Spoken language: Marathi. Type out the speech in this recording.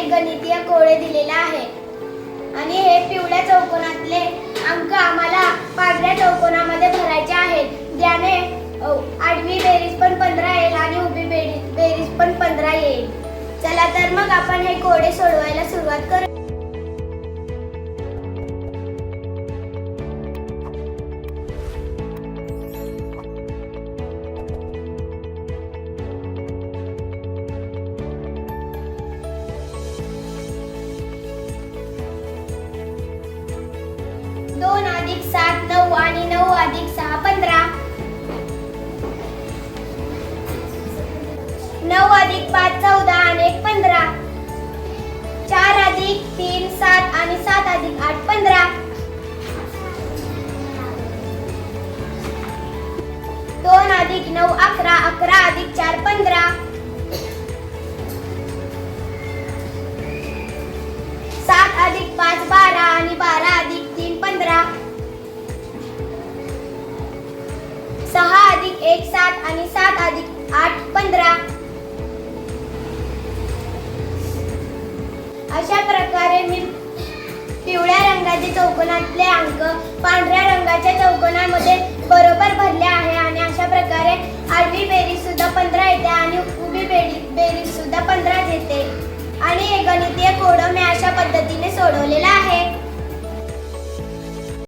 एक गणितीय कोडे दिलेला आहे आणि हे पिवळ्या चौकोनातले अंक आम्हाला पांढऱ्या चौकोनामध्ये भरायचे आहेत, ज्याने आडवी बेरीज पण 15 येईल आणि उभी बेरीज पण 15 येईल. चला तर मग आपण हे कोडे सोडवायला सुरुवात करू. दोन अधिक 7 9 आणि 9 अधिक 6 15. 9 अधिक 5 14 आणि 1 15. 4 अधिक 3 7 आणि 7 अधिक 8 15. 2 अधिक 9 11 11 अधिक 4 15. 7 अधिक 5 12 आणि 12 अधिक 3 15. 6 अधिक 1 7 आणि 7 अधिक 8 15. अशा प्रकारे मी पिवळ्या रंगाचे चौकोनातले अंक पांढऱ्या रंगाच्या चौकोनामध्ये बरोबर भरले आहे आणि अशा प्रकारे आडवी बेरीज सुद्धा 15 येते आणि उभी बेरीज सुद्धा 15 येते आणि हे गणितीय कोड मी अशा पद्धतीने सोडवलेला आहे.